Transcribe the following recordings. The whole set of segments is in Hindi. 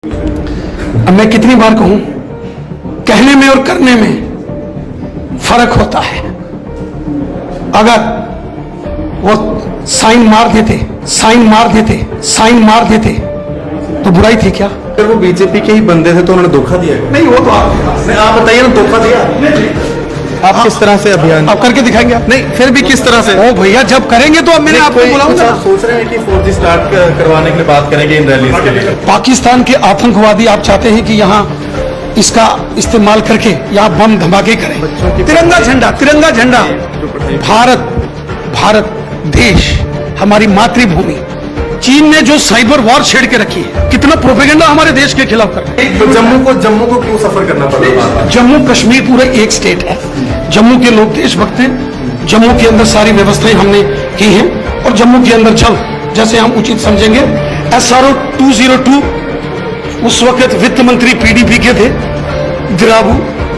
अब मैं कितनी बार कहूं, कहने में और करने में फर्क होता है। अगर वो साइन मार देते तो बुराई थी क्या? अगर वो बीजेपी के ही बंदे थे तो उन्होंने धोखा दिया? नहीं, वो तो आप बताइए ना, धोखा दिया? आप किस तरह से अभियान आप करके दिखाएंगे? नहीं, फिर भी किस तरह से? ओ भैया, जब करेंगे तो अब मैंने आपको बुलाऊंगा। आप सोच रहे हैं कि 4G स्टार्ट करवाने के लिए बात करेंगे इन रैलीज के लिए? पाकिस्तान के आतंकवादी आप चाहते हैं कि यहाँ इसका इस्तेमाल करके यहाँ बम धमाके करें। तिरंगा झंडा, भारत देश, हमारी मातृभूमि। चीन ने जो साइबर वॉर छेड़ के रखी है, कितना प्रोपेगेंडा हमारे देश के खिलाफ कर रहे हैं। तो जम्मू को क्यों सफर करना पड़ रहा है? जम्मू कश्मीर पूरे एक स्टेट है। जम्मू के लोग देशभक्त हैं। जम्मू के अंदर सारी व्यवस्थाएं हमने की हैं और जम्मू के अंदर जल्द, जैसे हम उचित समझेंगे, SRO 202 उस वक्त वित्त मंत्री PDP के थे, द्राबू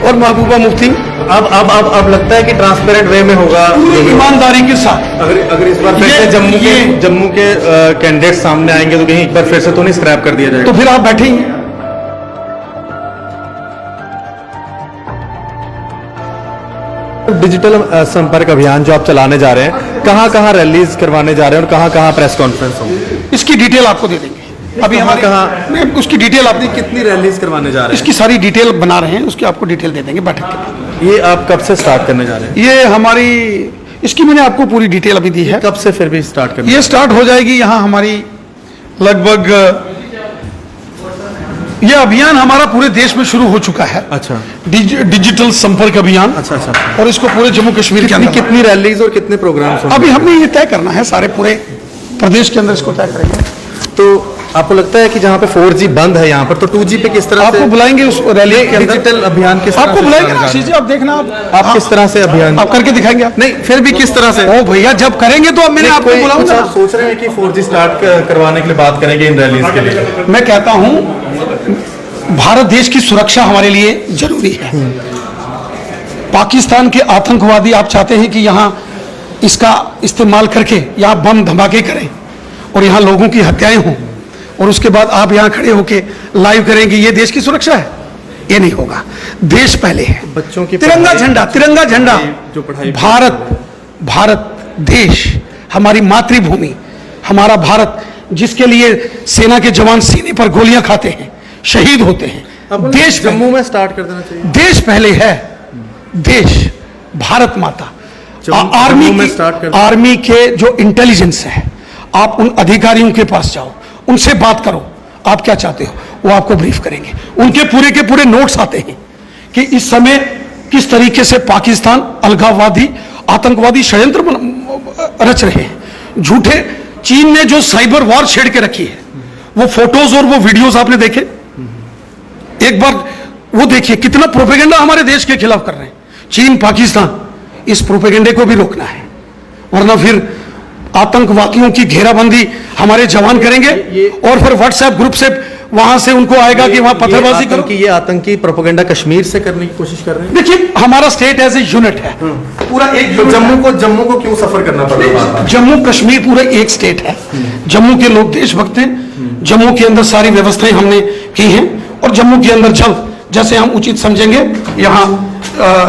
और महबूबा मुफ्ती। अब लगता है कि ट्रांसपेरेंट वे में होगा, ईमानदारी के साथ। अगर इस बार फिर से जम्मू के कैंडिडेट सामने आएंगे तो कहीं एक बार फिर से तो नहीं स्क्रैप कर दिया जाएगा? तो फिर आप बैठेंगे। डिजिटल संपर्क अभियान जो आप चलाने जा रहे हैं, कहां रैलीज करवाने जा रहे हैं और कहां प्रेस कॉन्फ्रेंस होंगे? इसकी डिटेल आपको दे देंगे। अभी हमारे कहां उसकी डिटेल आपने कितनी रैलीज करवाने जा रहे हैं? इसकी सारी डिटेल बना रहे हैं, उसकी आपको डिटेल दे देंगे बैठक के बाद। ये आप कब से स्टार्ट करने जा रहे हैं? ये हमारी, इसकी मैंने आपको पूरी डिटेल अभी दी है। कब से फिर भी स्टार्ट करना? ये स्टार्ट हो जाएगी यहाँ हमारी लगभग, ये अभियान हमारा पूरे देश में शुरू हो चुका है। अच्छा। डिजिटल संपर्क अभियान। अच्छा। और इसको पूरे जम्मू कश्मीर के अंदर कितनी रैलीज और कितने प्रोग्राम्स होंगे? अभी हमने ये तय करना है, सारे पूरे प्रदेश के अंदर इसको तय करेंगे। तो आपको लगता है कि जहाँ पे 4G बंद है यहाँ पर, तो 2G पे किस तरह आपको से बुलाएंगे उस रैली के अंदर? डिजिटल अभियान किस तरह आपको से बुलाएंगे चलाने ना, जा रहे हैं? आप देखना आप किस तरह से अभियान आप करके दिखाएंगे? नहीं, फिर भी किस तरह से? ओ भैया, जब करेंगे तो अब मैंने आपको बुलाऊंगा। आप सोच रहे हैं कि 4G स्टार्ट करवाने के लिए बात करेंगे इन रैलीज के लिए? मैं कहता हूं, भारत देश की सुरक्षा हमारे लिए जरूरी है। पाकिस्तान के आतंकवादी आप चाहते हैं कि यहाँ इसका इस्तेमाल करके यहाँ बम धमाके करें और यहाँ लोगों की हत्याएं हों, और उसके बाद आप यहाँ खड़े होके लाइव करेंगे ये देश की सुरक्षा है? ये नहीं होगा। देश पहले है। बच्चों की तिरंगा झंडा, जो पढ़ाई, भारत देश, हमारी मातृभूमि, हमारा भारत, जिसके लिए सेना के जवान सीने पर गोलियां खाते हैं, शहीद होते हैं। देश जम्मू में स्टार्ट कर देना चाहिए। देश पहले है। देश, भारत माता, आर्मी के जो इंटेलिजेंस है, आप उन अधिकारियों के पास जाओ, उनसे बात करो, आप क्या चाहते हो, वो आपको ब्रीफ करेंगे। उनके पूरे के पूरे नोट्स आते हैं कि इस समय किस तरीके से पाकिस्तान अलगाववादी, आतंकवादी षड्यंत्र रच रहे हैं। झूठे, चीन ने जो साइबर वॉर छेड़ के रखी है, वो फोटोज और वो वीडियोस आपने देखे? एक बार वो देखिए, कितना प्रोपेगेंडा हमारे देश के खिलाफ कर रहे हैं चीन, पाकिस्तान। इस प्रोपेगेंडे को भी रोकना है, वरना फिर आतंकवादियों की घेराबंदी हमारे जवान करेंगे और फिर व्हाट्सएप ग्रुप से वहां से उनको आएगा कि वहां पत्थरबाजी करो। ये आतंकी प्रोपेगेंडा कश्मीर से करने की कोशिश कर रहे हैं। देखिए, हमारा स्टेट एज ए यूनिट है, पूरा एक। तो जम्मू को क्यों सफर करना पड़ रहा है? जम्मू कश्मीर पूरे एक स्टेट है। जम्मू के लोग देशभक्त हैं। जम्मू के अंदर सारी व्यवस्थाएं हमने की हैं और जम्मू के अंदर जल्द, जैसे हम उचित समझेंगे, यहाँ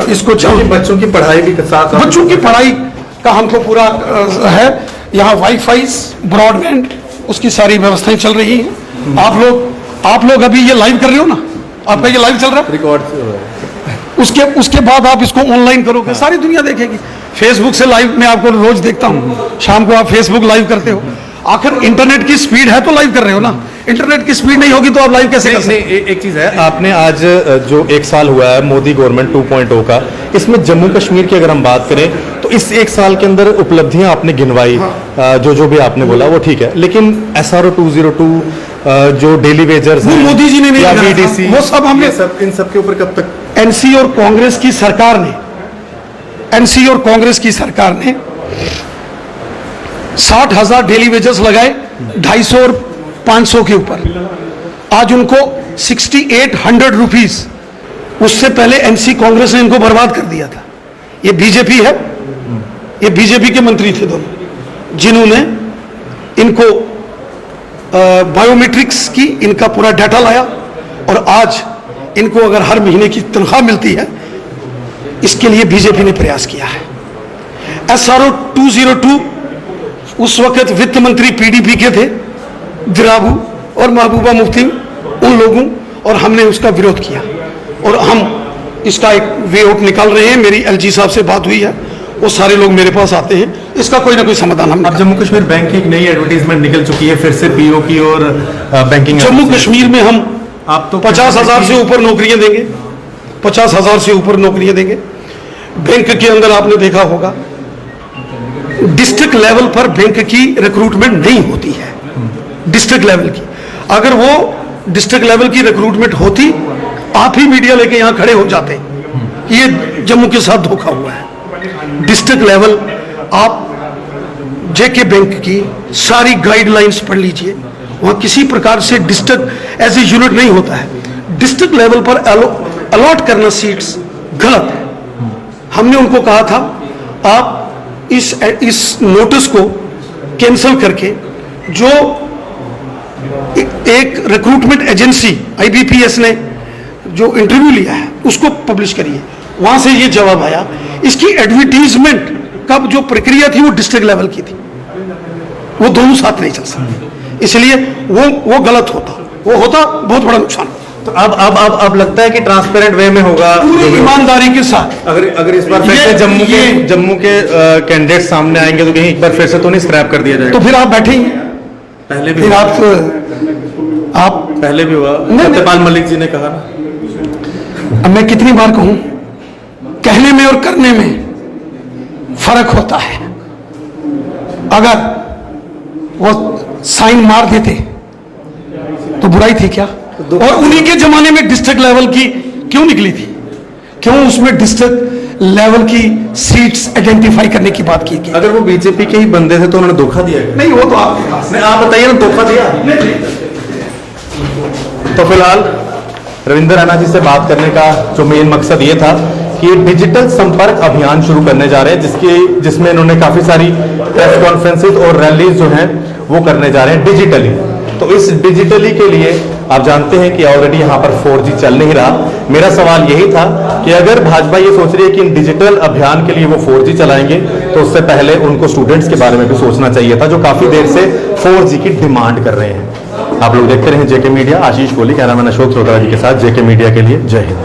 इसको जल्द। बच्चों की पढ़ाई भी साथ, बच्चों की पढ़ाई का हमको पूरा है। यहाँ वाईफाई, ब्रॉडबैंड, उसकी सारी व्यवस्थाएं चल रही हैं। आप लोग अभी ये लाइव कर रहे हो ना, आपका ये लाइव चल रहा है, रिकॉर्ड। उसके बाद आप इसको ऑनलाइन करोगे, सारी दुनिया देखेगी। फेसबुक से लाइव मैं आपको रोज देखता हूँ, शाम को आप फेसबुक लाइव करते हो। आखिर इंटरनेट की स्पीड है तो लाइव कर रहे हो ना, इंटरनेट की स्पीड नहीं होगी तो आप लाइव कैसे कर सकते? एक चीज है, आपने आज जो 1 साल हुआ है मोदी गवर्नमेंट 2.0 का, इसमें जम्मू कश्मीर की अगर हम बात करें तो इस 1 साल के अंदर उपलब्धियां आपने गिनवाई। हाँ। जो भी आपने बोला वो ठीक है, लेकिन SRO 202 जो डेली वेजर्स, वो मोदी जी ने नहीं, VDC, वो सब हमने, इन सब के ऊपर कब तक? NC और कांग्रेस की सरकार ने 60,000 डेली वेजेस लगाए, 250 और 500 के ऊपर। आज उनको 6800 रुपीज, उससे पहले NC कांग्रेस ने इनको बर्बाद कर दिया था। ये बीजेपी है, ये बीजेपी के मंत्री थे दोनों, जिन्होंने इनको बायोमेट्रिक्स की इनका पूरा डाटा लाया और आज इनको अगर हर महीने की तनख्वाह मिलती है, इसके लिए बीजेपी ने प्रयास किया है। SRO 202 उस वक्त वित्त मंत्री PDP के थे, दिराबू और महबूबा मुफ्ती, उन लोगों, और हमने उसका विरोध किया और हम इसका एक वे आउट निकाल रहे हैं। मेरी LG साहब से बात हुई है, वो सारे लोग मेरे पास आते हैं, इसका कोई ना कोई समाधान हम। अब जम्मू कश्मीर बैंक की एक नई एडवर्टीजमेंट निकल चुकी है फिर से PO की और बैंकिंग। जम्मू कश्मीर में हम आप तो 50,000 से ऊपर नौकरियां देंगे, 50,000 से ऊपर नौकरियां देंगे। बैंक के अंदर आपने देखा होगा डिस्ट्रिक्ट लेवल पर बैंक की रिक्रूटमेंट नहीं होती है, डिस्ट्रिक्ट लेवल की। अगर वो डिस्ट्रिक्ट लेवल की रिक्रूटमेंट होती, आप ही मीडिया लेके यहां खड़े हो जाते। ये जम्मू के साथ धोखा हुआ है। डिस्ट्रिक्ट लेवल आप JK बैंक की सारी गाइडलाइंस पढ़ लीजिए, वहां किसी प्रकार से डिस्ट्रिक्ट एज ए यूनिट नहीं होता है। डिस्ट्रिक्ट लेवल पर अलॉट करना सीट्स गलत है। हमने उनको कहा था आप इस नोटिस को कैंसिल करके जो एक रिक्रूटमेंट एजेंसी IBPS ने जो इंटरव्यू लिया है उसको पब्लिश करिए। वहां से ये जवाब आया, इसकी एडवर्टीजमेंट का जो प्रक्रिया थी वो डिस्ट्रिक्ट लेवल की थी, वो दोनों साथ नहीं चल सकते, इसलिए वो गलत होता, वो होता बहुत बड़ा नुकसान। तो अब लगता है कि ट्रांसपेरेंट वे में होगा, पूरी ईमानदारी के साथ। अगर इस बार फिर से जम्मू के कैंडिडेट सामने आएंगे तो कहीं एक बार फिर से तो नहीं स्क्रैप कर दिया जाएगा? तो फिर आप बैठेंगे, पहले भी फिर आप पहले भी हुआ, सत्यपाल मलिक जी ने कहा ना। अब मैं कितनी बार कहूं, कहने में और करने में फर्क होता है। अगर वो साइन मार देते तो बुराई थी क्या? और उन्हीं के जमाने में डिस्ट्रिक्ट लेवल की क्यों निकली थी? क्यों उसमें डिस्ट्रिक्ट लेवल की सीट्स आइडेंटिफाई करने की बात की गई? अगर वो बीजेपी के ही बंदे थे तो उन्होंने धोखा दिया? नहीं, वो तो आप बताइए ना, धोखा दिया? तो फिलहाल रविंद्र रैना जी से बात करने का जो मेन मकसद ये था कि डिजिटल संपर्क अभियान शुरू करने जा रहे हैं, जिसमें इन्होंने काफी सारी प्रेस कॉन्फ्रेंसेस और रैलीज जो हैं वो करने जा रहे हैं डिजिटली। तो इस डिजिटली के लिए आप जानते हैं कि ऑलरेडी यहाँ पर 4G चल नहीं रहा। मेरा सवाल यही था कि अगर भाजपा ये सोच रही है कि इन डिजिटल अभियान के लिए वो 4G चलाएंगे तो उससे पहले उनको स्टूडेंट्स के बारे में भी सोचना चाहिए था, जो काफी देर से 4G की डिमांड कर रहे हैं। आप लोग देखते रहे JK media. Ashish Kohli, cameraman Ashok Chaudhary जी के साथ JK मीडिया के लिए जय हिंद।